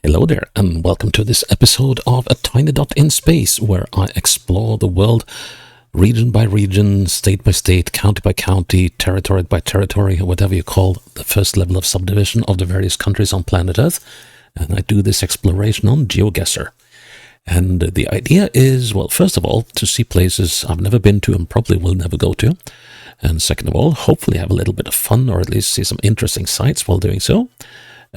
Hello there, and welcome to this episode of A Tiny Dot in Space, where I explore the world region by region, state by state, county by county, territory by territory, whatever you call the first level of subdivision of the various countries on planet Earth. And I do this exploration on GeoGuessr. And the idea is, well, first of all, to see places I've never been to and probably will never go to. And second of all, hopefully have a little bit of fun, or at least see some interesting sights while doing so.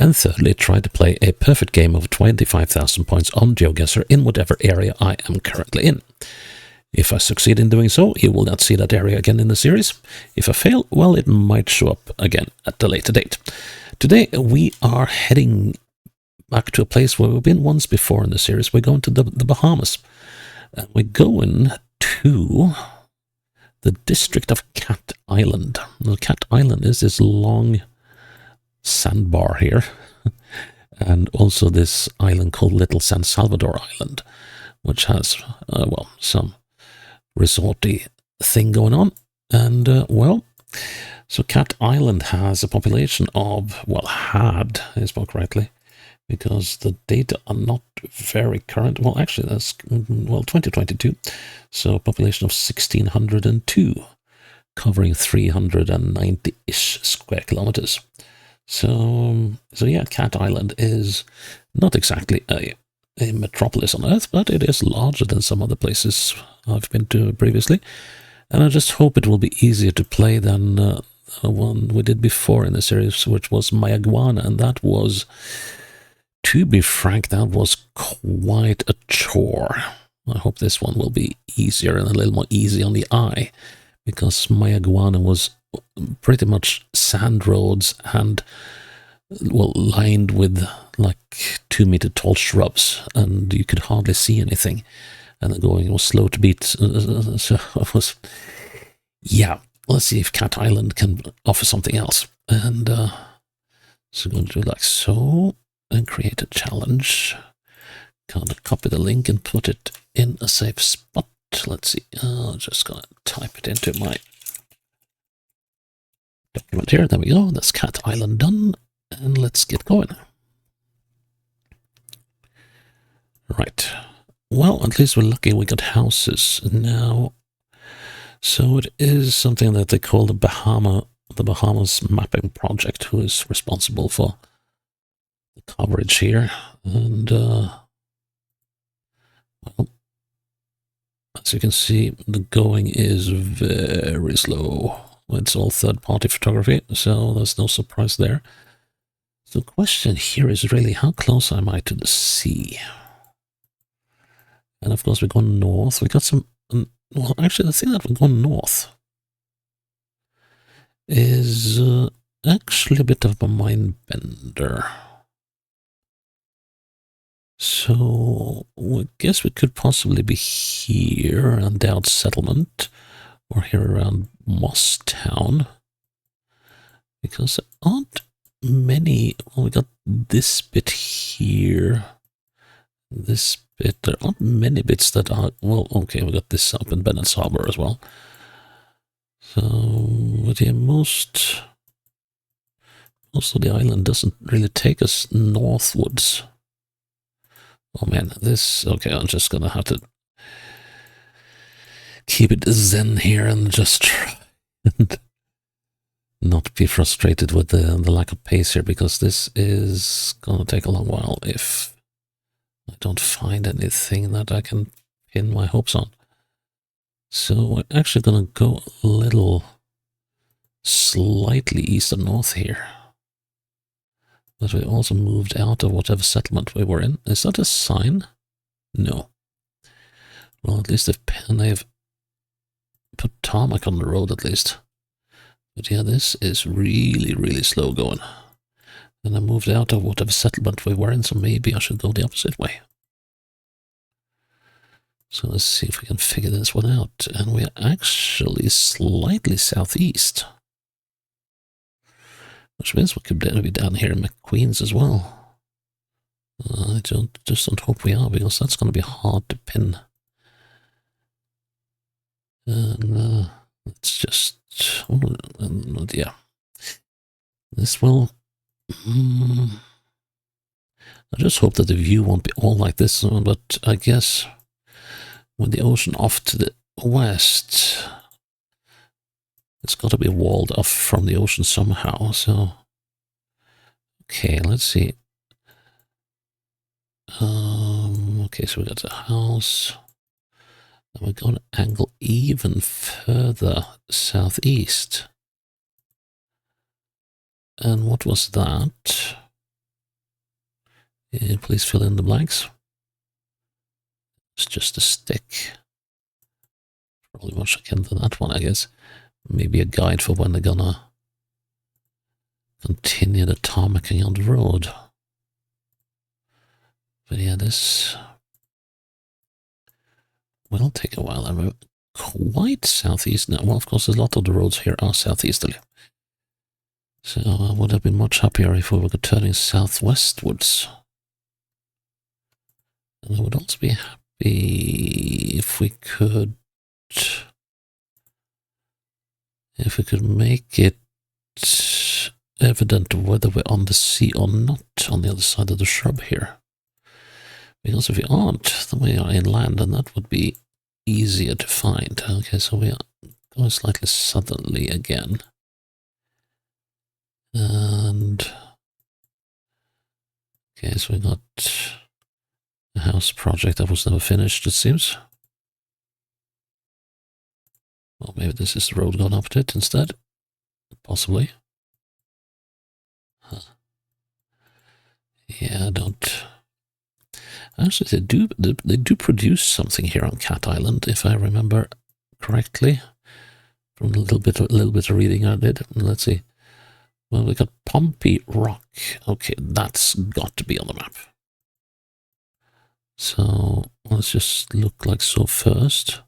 And thirdly, try to play a perfect game of 25,000 points on GeoGuessr in whatever area I am currently in. If I succeed in doing so, you will not see that area again in the series. If I fail, well, it might show up again at a later date. Today, we are heading back to a place where we've been once before in the series. We're going to the Bahamas. We're going to the district of Cat Island. Now, Cat Island is this long sandbar here, and also this island called Little San Salvador Island, which has, some resorty thing going on. And, so Cat Island has a population of, had, I spoke correctly, because the data are not very current. Well, actually, that's, 2022. So a population of 1,602, covering 390-ish square kilometers. So yeah, Cat Island is not exactly a metropolis on Earth, but it is larger than some other places I've been to previously. And I just hope it will be easier to play than the one we did before in the series, which was Mayaguana, and that was, to be frank, that was quite a chore. I hope this one will be easier and a little more easy on the eye, because Mayaguana was pretty much sand roads and, lined with like 2-meter tall shrubs, and you could hardly see anything. And the going was slow to beat. So I was, let's see if Cat Island can offer something else. And so I'm going to do like so, and create a challenge. Kind of copy the link and put it in a safe spot. Let's see. I'm just gonna type it into my document here. There we go. That's Cat Island done. And let's get going. Right. Well, at least we're lucky we got houses now. So it is something that they call the Bahamas Mapping Project, who is responsible for the coverage here. And, as you can see, the going is very slow. It's all third-party photography, so there's no surprise there. The question here is really, how close am I to the sea? And of course, we're going north. We got some, actually, the thing that we're going north is actually a bit of a mind bender. So I guess we could possibly be here around Dowd Settlement, or here around Moss Town, because there aren't many. Well, we got this bit here, this bit. There aren't many bits that are, we got this up in Bennett's Harbor as well. So, but yeah, most of the island doesn't really take us northwards. Oh man, I'm just gonna have to keep it zen here and just try and not be frustrated with the lack of pace here, because this is gonna take a long while if I don't find anything that I can pin my hopes on. So we're actually gonna go a little slightly east and north here. But we also moved out of whatever settlement we were in. Is that a sign? No. Well, at least they've put tarmac on the road at least. But yeah, this is really, really slow going. And I moved out of whatever settlement we were in, so maybe I should go the opposite way. So let's see if we can figure this one out. And we're actually slightly southeast, which means we could be down here in McQueen's as well. I just don't hope we are, because that's going to be hard to pin. And let's just, yeah. This will, I just hope that the view won't be all like this, but I guess with the ocean off to the west, it's got to be walled off from the ocean somehow, so... Okay, let's see. Okay, so we got the house. And we're going to angle even further southeast. And what was that? Please fill in the blanks. It's just a stick. Probably much akin to that one, I guess. Maybe a guide for when they're gonna continue the tarmacking on the road. But yeah, this will take a while. I'm quite southeast now. Well, of course, a lot of the roads here are southeasterly. So I would have been much happier if we were turning southwestwards. And I would also be happy if we could make it evident whether we're on the sea or not on the other side of the shrub here. Because if we aren't, then we are inland, and that would be easier to find. Okay, so we are going slightly southerly again. And... okay, so we got a house project that was never finished, it seems. Well, maybe this is the road going up to it instead. Possibly. Huh. Yeah, I don't... Actually, they do produce something here on Cat Island, if I remember correctly, from a little bit of reading I did. Let's see. Well, we got Pompey Rock. Okay, that's got to be on the map. So let's just look like so first.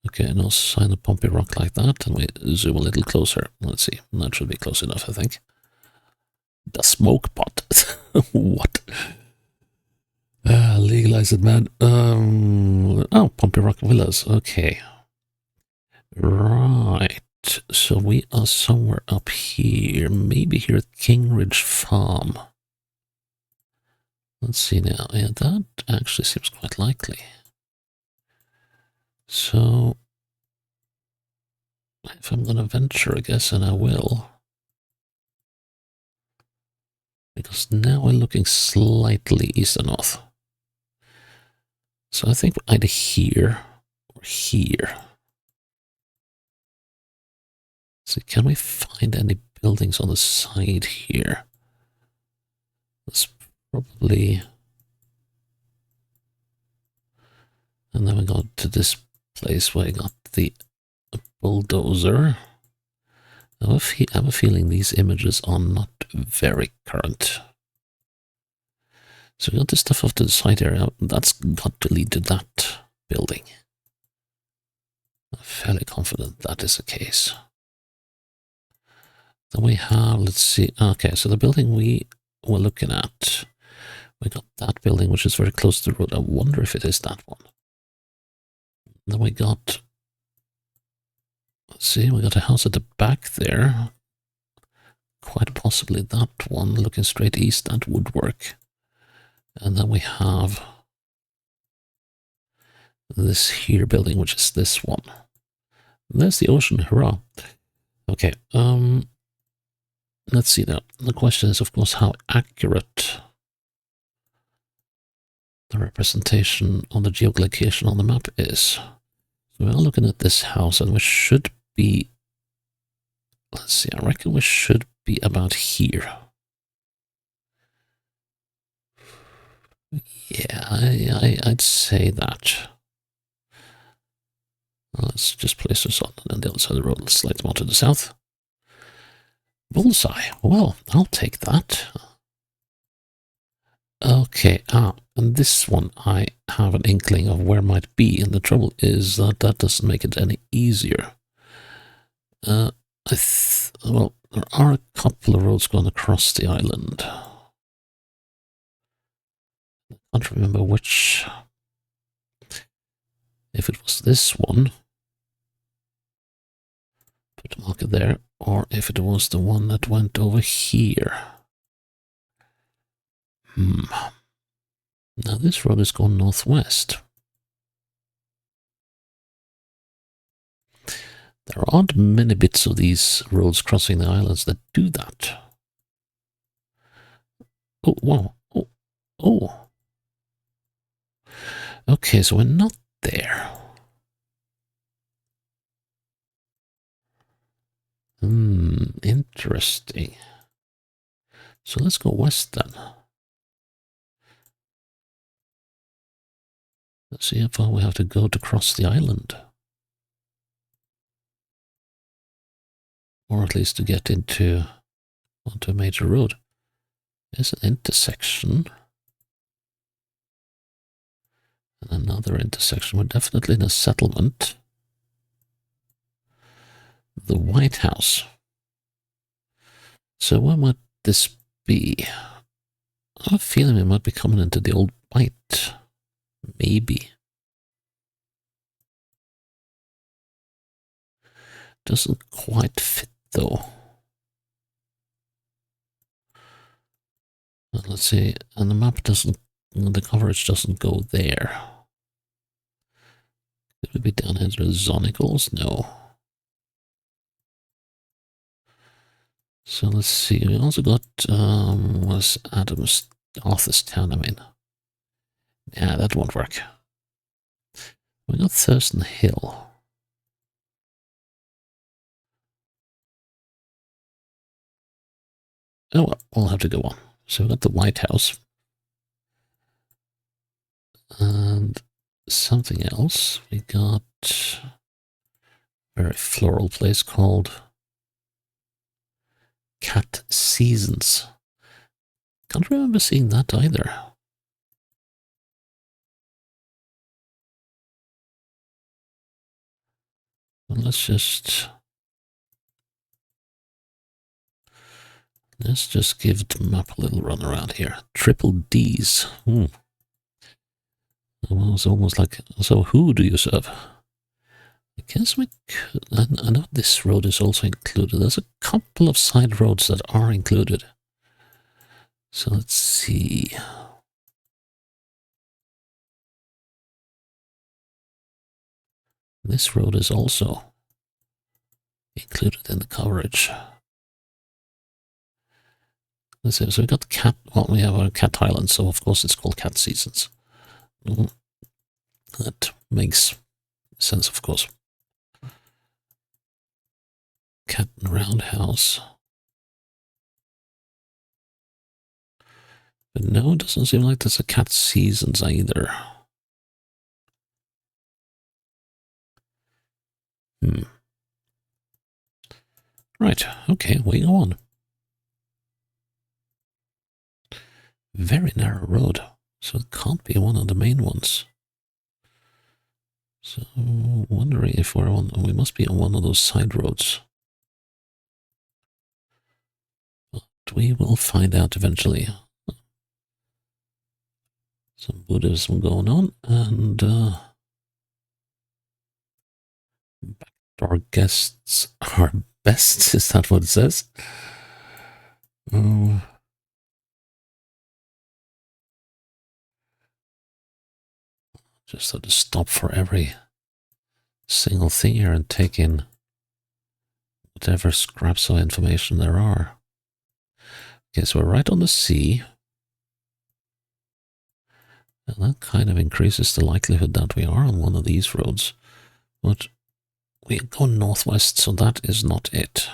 Okay, now sign the Pompey Rock like that, and we zoom a little closer. Let's see. That should be close enough, I think. The smoke pot. What? Legalize it, man. Oh, Pompey Rock Villas. Okay. Right. So we are somewhere up here. Maybe here at Kingridge Farm. Let's see now. Yeah, that actually seems quite likely. So, if I'm going to venture, I guess, and I will. Because now we're looking slightly east and north. So I think either here or here. So can we find any buildings on the side here? That's probably... and then we got to this place where I got the bulldozer. I have a feeling these images are not very current. So we got this stuff off to the side area. That's got to lead to that building. I'm fairly confident that is the case. Then we have, let's see, okay, so the building we were looking at, we got that building which is very close to the road. I wonder if it is that one. Then we got, let's see, we got a house at the back there. Quite possibly that one, looking straight east, that would work. And then we have this here building, which is this one. There's the ocean, hurrah. Okay, let's see now. The question is, of course, how accurate the representation on the geolocation on the map is. So we are looking at this house, and we should be, let's see, I reckon we should be about here. Yeah, I'd say that. Let's just place this on the other side of the road. Let's slide them on to the south. Bullseye. Well, I'll take that. Okay, and this one I have an inkling of where it might be, and the trouble is that that doesn't make it any easier. Well, there are a couple of roads going across the island. I can't remember which. If it was this one, put a marker there, or if it was the one that went over here. Now this road is going northwest. There aren't many bits of these roads crossing the islands that do that. Oh, wow. Oh, oh. Okay, so we're not there. Interesting. So let's go west then. Let's see how far we have to go to cross the island. Or at least to get onto a major road. There's an intersection. And another intersection. We're definitely in a settlement. The White House. So where might this be? I have a feeling we might be coming into the old White. Maybe. Doesn't quite fit though. Let's see, and the map doesn't, the coverage doesn't go there. Could it be down here to the Zonicals? No. So let's see, we also got, was Adams, Arthurstown, I mean. Yeah, that won't work. We got Thurston Hill. Oh well, we'll have to go on. So we got the White House. And something else. We got a very floral place called Cat Seasons. Can't remember seeing that either. Well, let's just give the map a little run around here. Triple D's. Well, it's almost like, so who do you serve? I guess we could, I know this road is also included. There's a couple of side roads that are included. So let's see. This road is also included in the coverage. Let's see, so we got Cat, well, we have our Cat Island, so of course it's called Cat Seasons. That makes sense, of course. Cat and Roundhouse. But no, it doesn't seem like there's a Cat Seasons either. Right, okay, we go on. Very narrow road, so it can't be one of the main ones. So, wondering if we're on, we must be on one of those side roads. But we will find out eventually. Some Buddhism going on, and backdoor guests are best, is that what it says? Oh. Just have to stop for every single thing here and take in whatever scraps of information there are. Okay, so we're right on the sea. And that kind of increases the likelihood that we are on one of these roads. But we go northwest, so that is not it.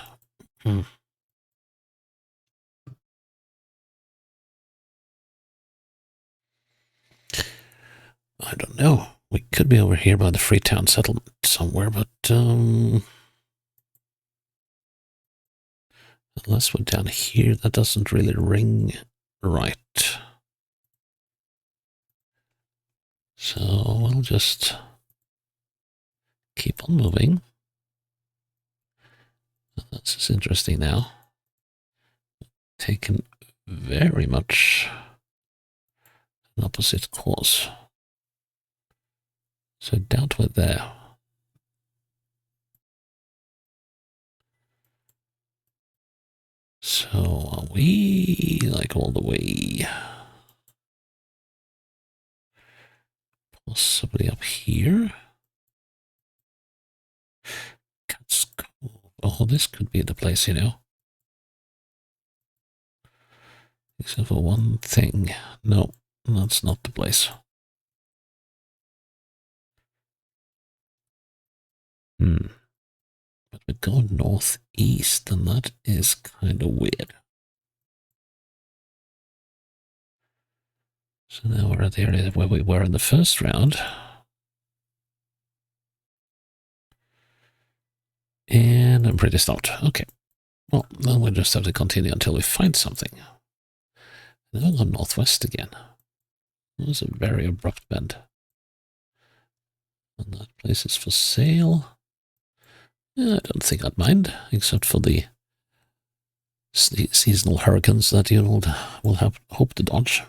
I don't know. We could be over here by the Freetown settlement somewhere, but unless we're down here, that doesn't really ring right. So we'll just keep on moving. This is interesting now. Taken very much an opposite course. So I doubt we're there. So are we like all the way? Possibly up here. Cat's Cove. Oh, this could be the place, you know. Except for one thing. No, that's not the place. But we go northeast, and that is kind of weird. So now we're at the area where we were in the first round. And I'm pretty stumped. Okay. Well, then we'll just have to continue until we find something. Then we'll go northwest again. That was a very abrupt bend. And that place is for sale. Yeah, I don't think I'd mind, except for the seasonal hurricanes that you will have hope to dodge.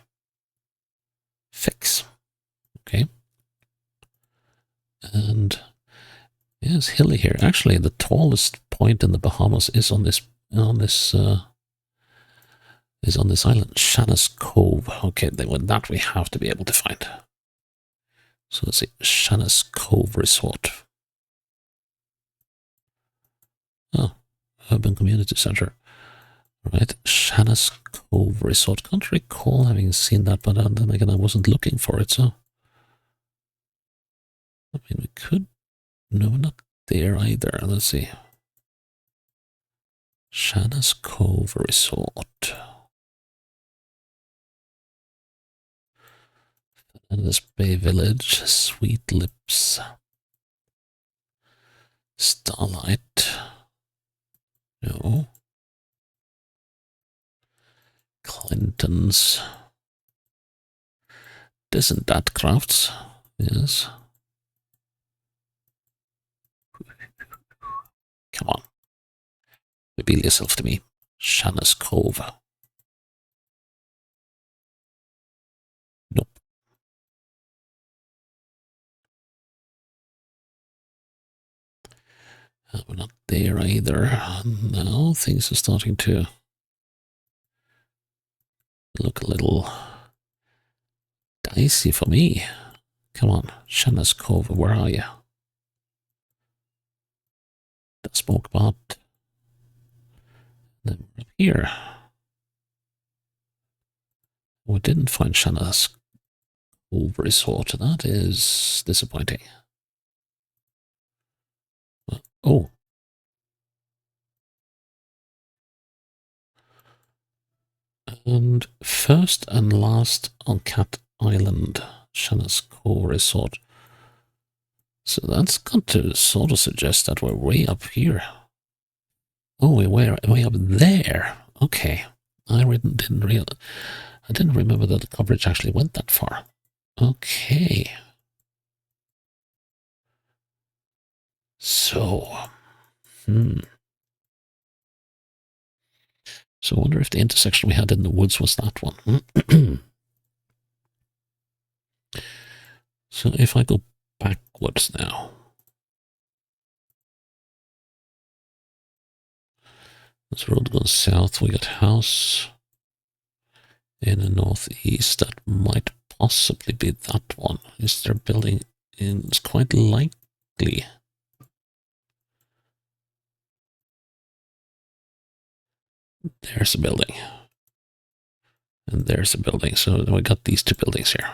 Fix. Okay. And yeah, it's hilly here. Actually, the tallest point in the Bahamas is on this island, Shanna's Cove. Okay, that we have to be able to find. So let's see, Shanna's Cove Resort. Oh, Urban Community Center. Right, Shanna's Cove Resort. Can't recall having seen that, but then again, I wasn't looking for it, so. I mean, we could. No, not there either. Let's see. Shanna's Cove Resort. Fernandez Bay Village, Sweet Lips, Starlight. No. Clinton's. Isn't that Crafts? Yes. Come on. Reveal yourself to me. Shanna's Cove. Nope. We're not there either. Now things are starting to look a little dicey for me. Come on, Shanna's Cove, where are you? The smoke pot. Then we're up here. We didn't find Shanna's Cove Resort. That is disappointing. Oh. And first and last on Cat Island, Shanna's Cove Resort. So that's got to sort of suggest that we're way up here. Oh, we're way up there. Okay. I didn't remember that the coverage actually went that far. Okay. So, So I wonder if the intersection we had in the woods was that one. So if I go backwards now. This road goes south. We got house in the northeast. That might possibly be that one. Is there building in? It's quite likely. There's a building. And there's a building. So we got these two buildings here.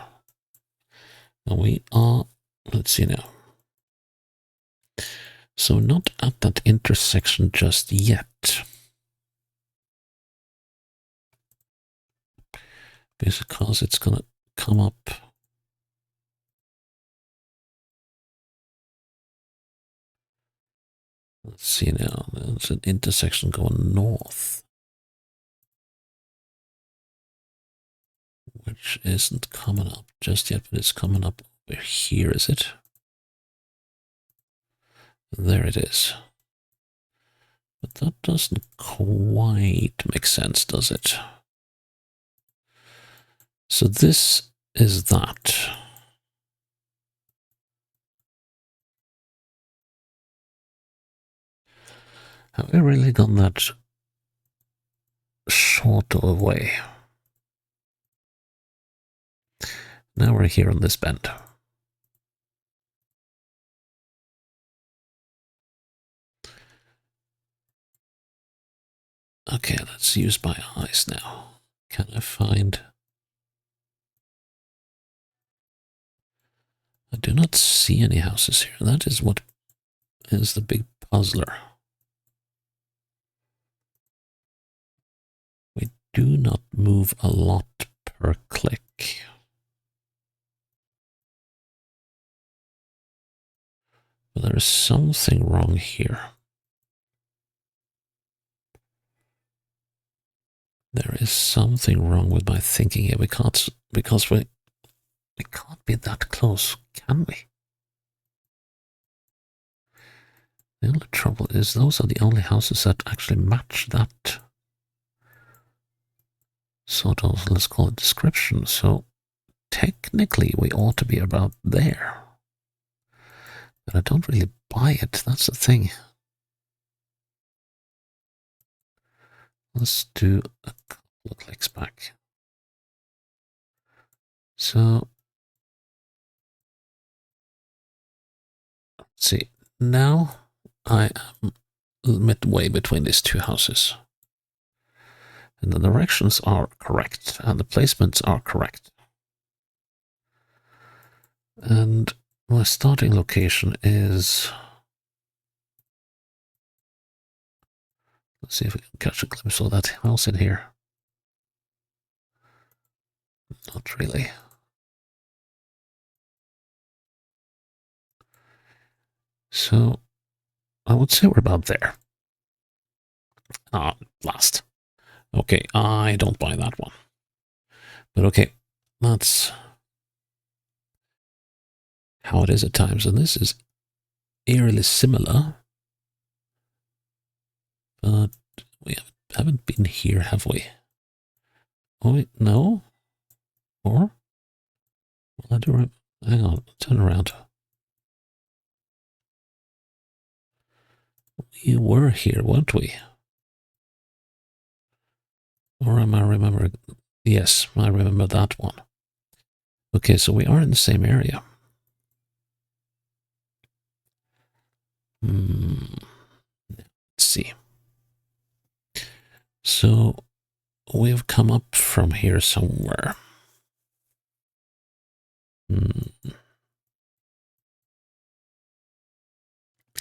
And we are, let's see now. So not at that intersection just yet. Because it's gonna come up. Let's see now. There's an intersection going north. Which isn't coming up just yet, but it's coming up over here, is it? There it is. But that doesn't quite make sense, does it? So this is that. Have we really gone that short of a way? Now we're here on this bend. Okay, let's use my eyes now. Can I find... I do not see any houses here. That is what is the big puzzler. We do not move a lot per click. But there is something wrong here. There is something wrong with my thinking here. Because we can't be that close, can we? The only trouble is those are the only houses that actually match that sort of, let's call it, description. So technically we ought to be about there. But I don't really buy it, that's the thing. Let's do a couple of clicks back. So, let's see. Now I am midway between these two houses. And the directions are correct, and the placements are correct. And my starting location is... Let's see if we can catch a glimpse of that house in here. Not really. So, I would say we're about there. Last. Okay, I don't buy that one. But okay, that's how it is at times. And this is eerily similar. But we haven't been here, have we? Oh, wait, no? Or? Well, I do. Hang on, turn around. We were here, weren't we? Or am I remembering? Yes, I remember that one. Okay, so we are in the same area. Let's see. So we've come up from here somewhere.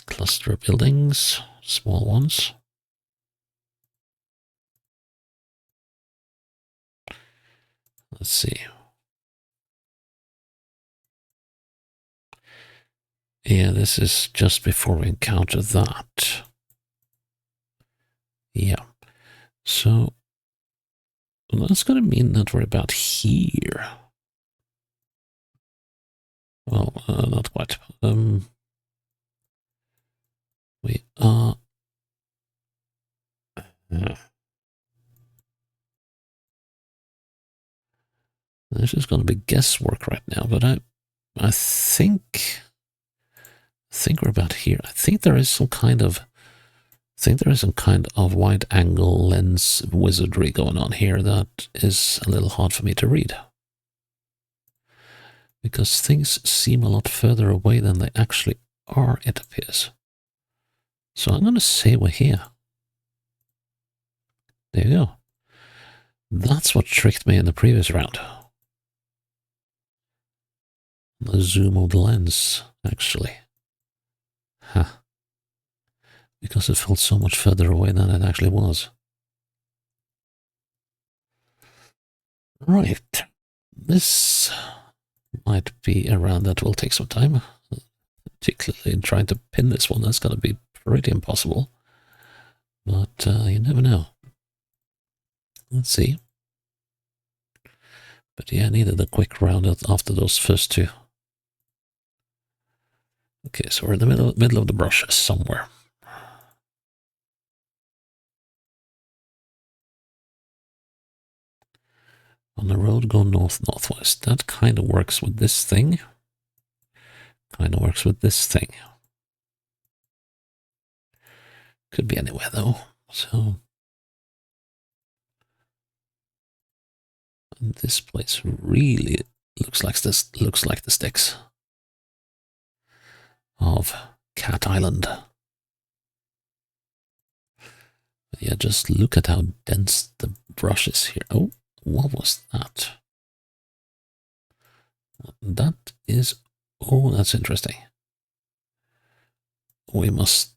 Cluster of buildings, small ones. Let's see. Yeah, this is just before we encounter that. Yeah. So that's going to mean that we're about here. Well, not quite. We are... This is going to be guesswork right now, but I think we're about here. I think there is some kind of wide angle lens wizardry going on here that is a little hard for me to read. Because things seem a lot further away than they actually are, it appears. So I'm going to say we're here. There you go. That's what tricked me in the previous round. The zoom of the lens, actually. Huh. Because it felt so much further away than it actually was. Right. This might be a round that will take some time. Particularly in trying to pin this one. That's going to be pretty impossible. But you never know. Let's see. But yeah, I needed a quick round after those first two. Okay, so we're in the middle of the brush somewhere. On the road, go north-northwest. That kind of works with this thing. Kind of works with this thing. Could be anywhere though. So this place really looks like the sticks of Cat Island. Yeah, just look at how dense the brush is here. Oh, what was that? That is... Oh, that's interesting. We must...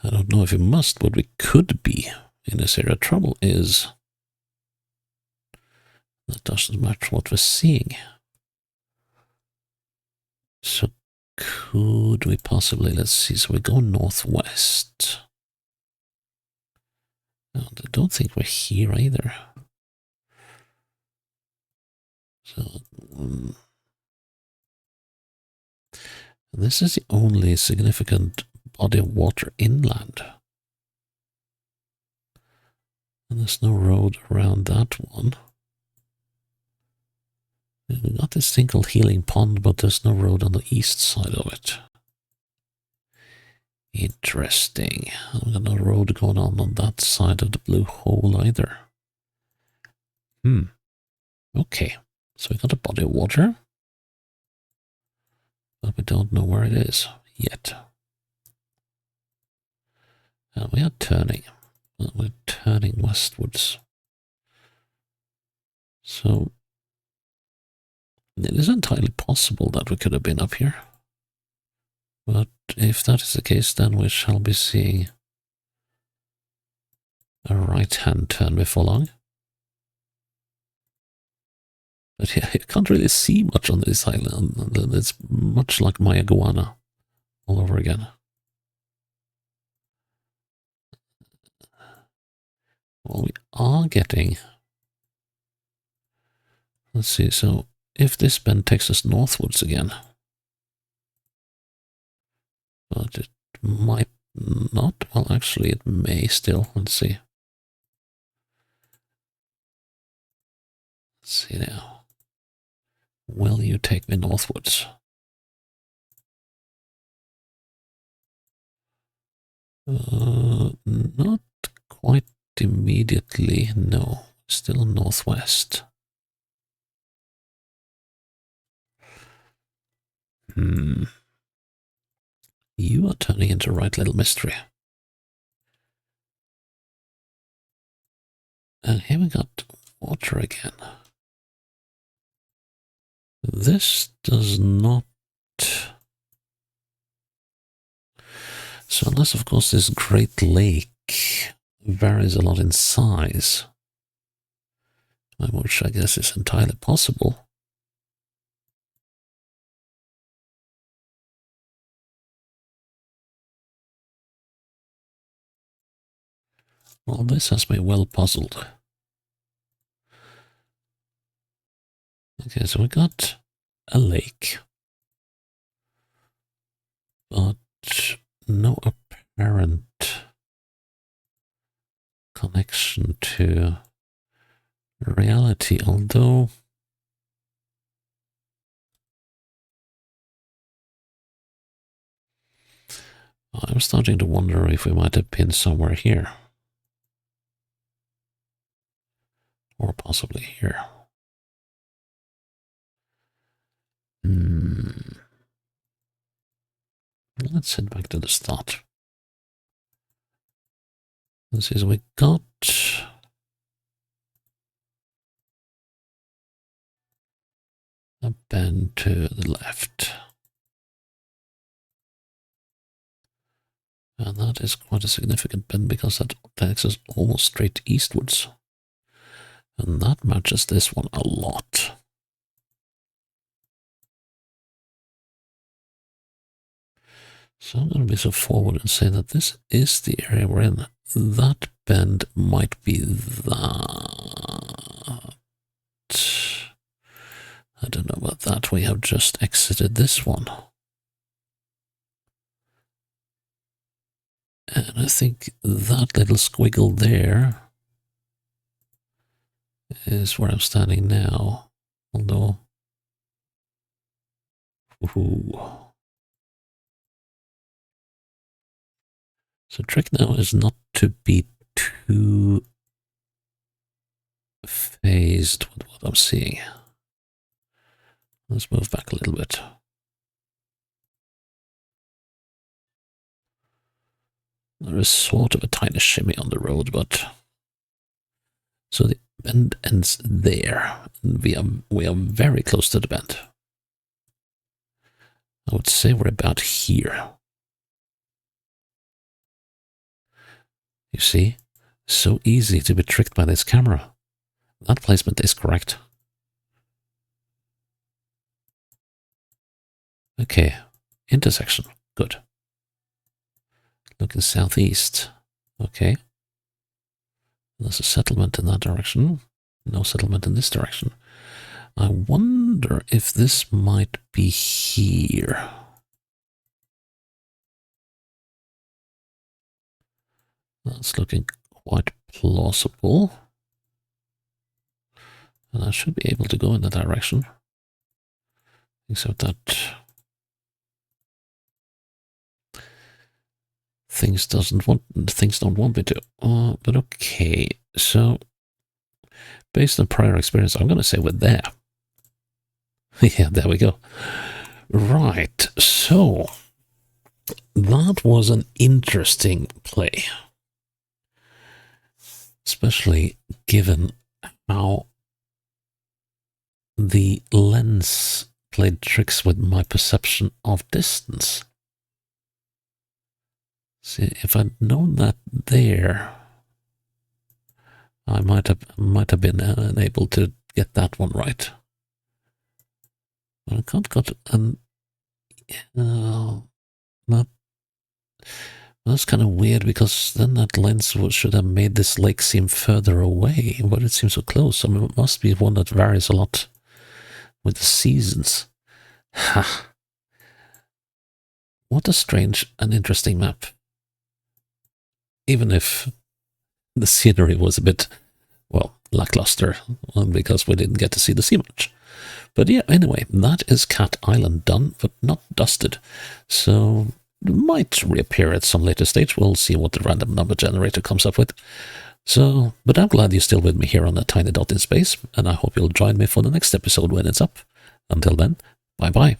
I don't know if we must, but we could be in this area. Trouble is... that doesn't match what we're seeing. So could we possibly... Let's see. So we go northwest. No, I don't think we're here either. So... this is the only significant body of water inland. And there's no road around that one. We got this thing called Healing Pond, but there's no road on the east side of it. Interesting. We got no road going on that side of the blue hole either. Okay. So we got a body of water. But we don't know where it is yet. And we are turning. We're turning westwards. So it is entirely possible that we could have been up here. But if that is the case, then we shall be seeing a right-hand turn before long. But yeah, you can't really see much on this island. It's much like Mayaguana all over again. Well, we are getting... Let's see, so if this bend takes us northwards again, but it might not. Well, actually, it may still. Let's see. Let's see now. Will you take me northwards? Not quite immediately, no. Still northwest. You are turning into a right little mystery. And here we got water again. This does not... So unless, of course, this Great Lake varies a lot in size, which I guess is entirely possible. Well, this has me well puzzled. Okay, so we got a lake, but no apparent connection to reality, although I'm starting to wonder if we might have been somewhere here. Or possibly here. Let's head back to the start. This is we got a bend to the left. And that is quite a significant bend because that takes us almost straight eastwards. And that matches this one a lot. So I'm going to be so forward and say that this is the area we're in. That bend might be that. I don't know about that. We have just exited this one. And I think that little squiggle there is where I'm standing now. Although... Ooh. So trick now is not to be too phased with what I'm seeing. Let's move back a little bit. There is sort of a tiny shimmy on the road, but so the bend ends there. We are very close to the bend. I would say we're about here. You see, so easy to be tricked by this camera. That placement is correct. Okay, intersection, good. Looking southeast, okay. There's a settlement in that direction. No settlement in this direction. I wonder if this might be here. That's looking quite plausible. And I should be able to go in that direction. Except that things don't want me to. But okay, so based on prior experience, I'm going to say we're there. Yeah, there we go. Right, so that was an interesting play. Especially given how the lens played tricks with my perception of distance. See, if I'd known that there, I might have been able to get that one right. But I can't got that's kind of weird, because then that lens should have made this lake seem further away, but it seems so close. I mean, it must be one that varies a lot with the seasons. Ha! What a strange and interesting map. Even if the scenery was a bit, well, lackluster, because we didn't get to see the sea much. But yeah, anyway, that is Cat Island done, but not dusted. So it might reappear at some later stage. We'll see what the random number generator comes up with. So, but I'm glad you're still with me here on that tiny dot in space, and I hope you'll join me for the next episode when it's up. Until then, bye-bye.